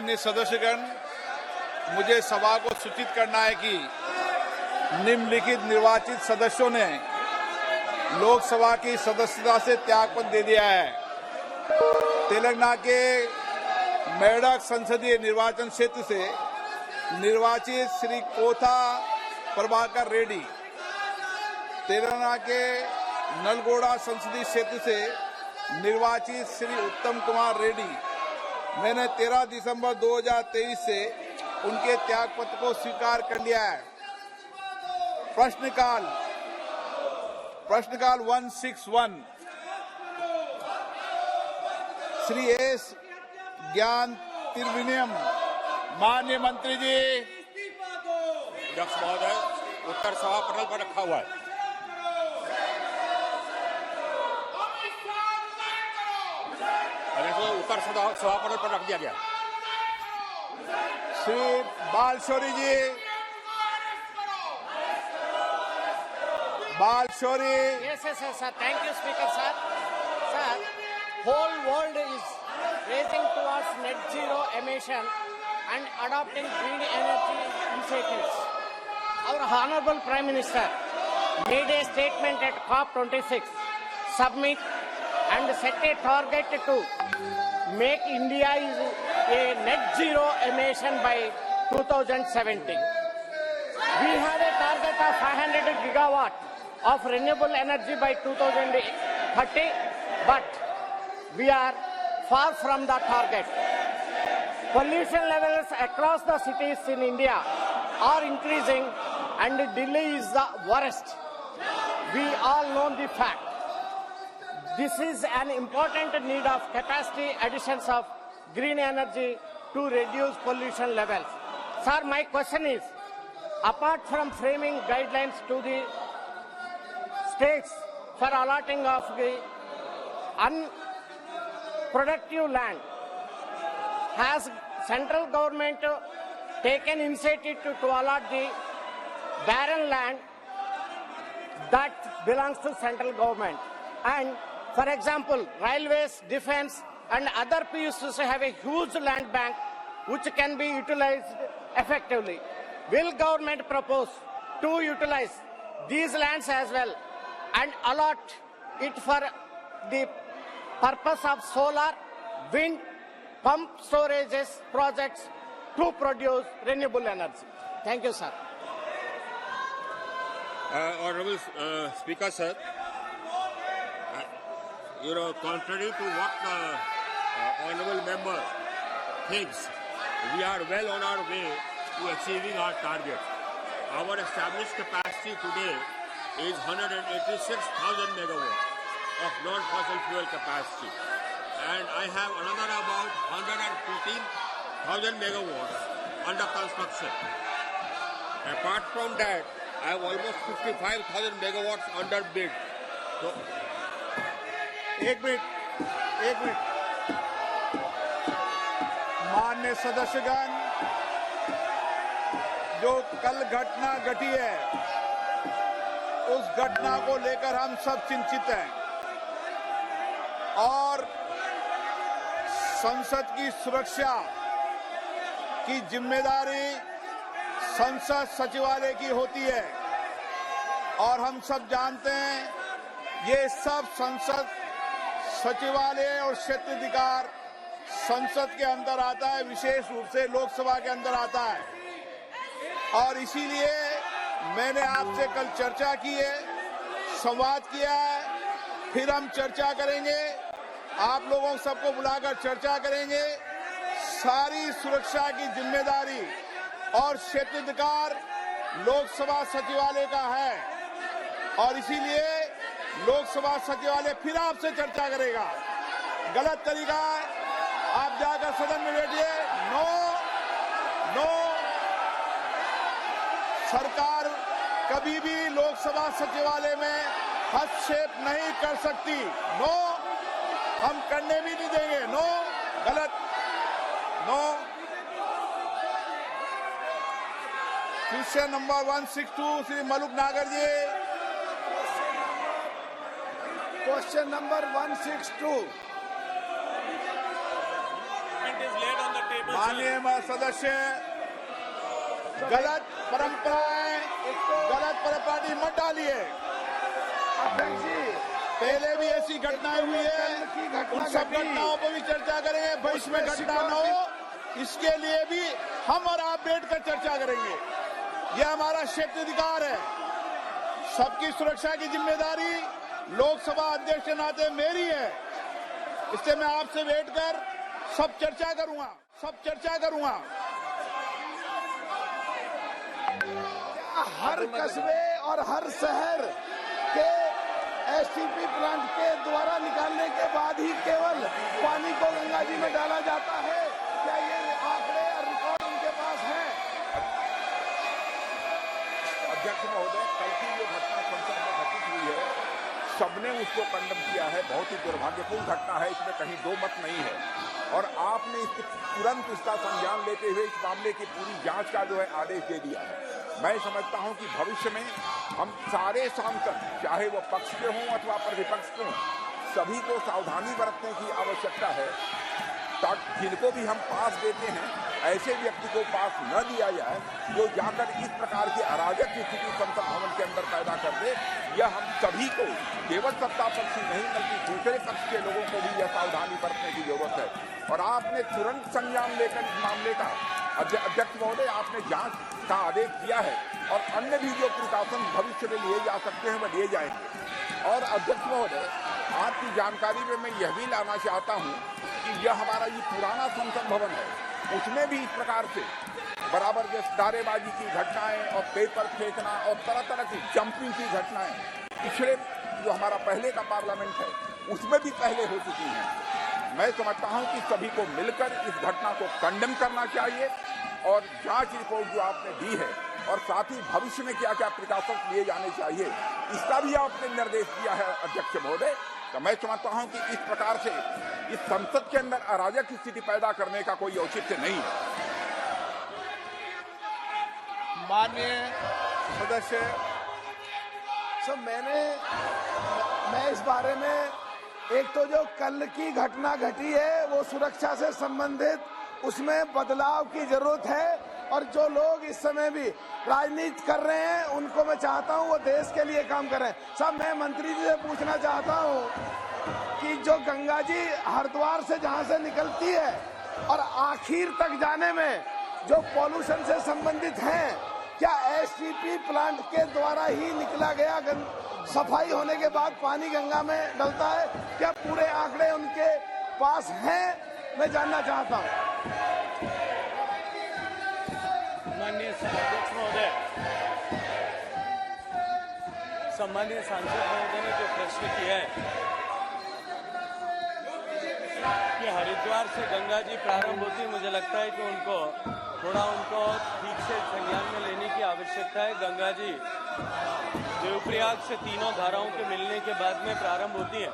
माननीय सदस्यगण, मुझे सभा को सूचित करना है कि निम्नलिखित निर्वाचित सदस्यों ने लोकसभा की सदस्यता से त्यागपत्र दे दिया है। तेलंगाना के मेडक संसदीय निर्वाचन क्षेत्र से निर्वाचित श्री कोथा प्रभाकर रेड्डी, तेलंगाना के नलगोड़ा संसदीय क्षेत्र से निर्वाचित श्री उत्तम कुमार रेड्डी, मैंने 13 दिसंबर 2023 से उनके त्यागपत्र को स्वीकार कर लिया है। प्रश्नकाल 161 श्री एस ज्ञान तिरुविनियम। माननीय मंत्री जी। अध्यक्ष महोदय, उत्तर सभा पटल पर रखा हुआ है। उत्तर सभा पटल पर रख दिया गया। श्री बालशौरी जी। बालशौरी। Yes, sir. Thank you, Speaker, sir. Sir, whole world is racing towards net zero emission and adopting green energy initiatives. Our Honorable Prime Minister made a statement at COP26 summit and set a target to make India a net zero emission by 2070. We have a target of 500 gigawatt of renewable energy by 2030, but we are far from the target. Pollution levels across the cities in India are increasing and Delhi is the worst. We all know the fact. This is an important need of capacity additions of green energy to reduce pollution levels. Sir, my question is, apart from framing guidelines to the states for allotting of the unproductive land, has central government taken initiative to allot the barren land that belongs to central government? And for example, railways, defense and other PSUs have a huge land bank which can be utilized effectively. Will government propose to utilize these lands as well and allot it for the purpose of solar, wind, pump storages projects to produce renewable energy? Thank you, sir. Honorable Speaker, sir, contrary to what the honorable member thinks, we are well on our way to achieving our target. Our established capacity today is 186,000 megawatts of non-fossil fuel capacity, and I have another about 114,000 megawatts under construction. Apart from that, I have almost 55,000 megawatts under bid. So, एक minute माननीय सदस्यगण, जो कल घटना घटी है उस घटना को लेकर हम सब चिंतित हैं और संसद की सुरक्षा की जिम्मेदारी संसद सचिवालय की होती है और हम सब जानते हैं ये सब संसद सचिवालय और क्षेत्राधिकार संसद के अंदर आता है, विशेष रूप से लोकसभा के अंदर आता है और इसीलिए मैंने आपसे कल चर्चा की है, संवाद किया है, फिर हम चर्चा करेंगे, आप लोगों सबको बुलाकर चर्चा करेंगे। सारी सुरक्षा की जिम्मेदारी और क्षेत्राधिकार लोकसभा सचिवालय का है और इसीलिए लोकसभा सचिवालय फिर आपसे चर्चा करेगा। गलत तरीका है, आप जाकर सदन में बैठिए। नो, सरकार कभी भी लोकसभा सचिवालय में हस्तक्षेप नहीं कर सकती। नो, हम करने भी नहीं देंगे। नो, गलत। No. Question number 162 Shri Maluk Nagar ji. Question number 162. Is laid on the table, माननीय सदस्य, गलत परंपराएं, गलत पार्टी मत डालिए। अध्यक्ष जी, पहले भी ऐसी घटनाएं हुई है, उन सब घटनाओं पर भी चर्चा करेंगे। भविष्य में घटना न हो, इसके लिए भी हम और आप बैठकर चर्चा करेंगे। यह हमारा क्षेत्राधिकार है। सबकी सुरक्षा की जिम्मेदारी लोकसभा अध्यक्ष के नाते मेरी है। इससे मैं आपसे बैठकर सब चर्चा करूंगा। हर कस्बे और हर शहर के एसटीपी प्लांट के द्वारा निकालने के बाद ही केवल पानी को गंगा जी में डाला जाता है? क्या ये आंकड़े और रिकॉर्ड उनके पास है? अध्यक्ष महोदय, कल की जो घटना संसद में घटित हुई है, सबने उसको कंडम किया है। बहुत ही दुर्भाग्यपूर्ण घटना है, इसमें कहीं दो मत नहीं है। और आपने इसके तुरंत इसका संज्ञान लेते हुए इस मामले की पूरी जांच का जो है आदेश दे दिया है। मैं समझता हूं कि भविष्य में हम सारे सांसद, चाहे वो पक्ष के हों अथवा प्रतिपक्ष के हों, सभी को सावधानी बरतने की आवश्यकता है, ताकि जिनको भी हम पास देते हैं ऐसे व्यक्ति को पास न दिया जाए जो जाकर इस प्रकार की अराजक स्थिति संसद भवन के अंदर पैदा कर दे। यह हम सभी को, केवल सत्ता पक्ष ही नहीं बल्कि दूसरे पक्ष के लोगों को भी यह सावधानी बरतने की जरूरत है। और आपने तुरंत संज्ञान लेकर इस मामले का, अध्यक्ष महोदय, आपने जांच का आदेश दिया है और अन्य भी जो प्रिकॉशन भविष्य में लिए जा सकते हैं वह लिए जाएंगे। और अध्यक्ष महोदय, आपकी जानकारी में मैं यह भी लाना चाहता हूं कि यह हमारा ये पुराना संसद भवन है, उसमें भी इस प्रकार से बराबर जैसे नारेबाजी की घटनाएं और पेपर फेंकना और तरह तरह की जंपिंग की घटनाएं पिछले जो हमारा पहले का पार्लियामेंट है उसमें भी पहले हो चुकी हैं। मैं समझता हूं कि सभी को मिलकर इस घटना को कंडेम करना चाहिए और जांच रिपोर्ट जो आपने दी है और साथ ही भविष्य में क्या क्या प्रिकॉशंस लिए जाने चाहिए इसका भी आपने निर्देश दिया है अध्यक्ष महोदय। तो मैं समझता हूं कि इस प्रकार से इस संसद के अंदर अराजक स्थिति पैदा करने का कोई औचित्य नहीं है। माननीय सदस्य, सर, मैं इस बारे में, एक तो जो कल की घटना घटी है वो सुरक्षा से संबंधित, उसमें बदलाव की जरूरत है। और जो लोग इस समय भी राजनीति कर रहे हैं उनको मैं चाहता हूं वो देश के लिए काम करें। साहब, मैं मंत्री जी से पूछना चाहता हूं कि जो गंगा जी हरिद्वार से जहां से निकलती है और आखिर तक जाने में जो पॉल्यूशन से संबंधित हैं, क्या एसटीपी प्लांट के द्वारा ही निकला गया सफाई होने के बाद पानी गंगा में डलता है? क्या पूरे आंकड़े उनके पास हैं? मैं जानना चाहता हूं। माननीय अध्यक्ष महोदय, सम्मानीय सांसद महोदय ने जो प्रश्न किया है कि हरिद्वार से गंगा जी प्रारंभ होती है, मुझे लगता है कि उनको ठीक से संज्ञान में लेने की आवश्यकता है। गंगा जी देवप्रयाग से तीनों धाराओं के मिलने के बाद में प्रारंभ होती है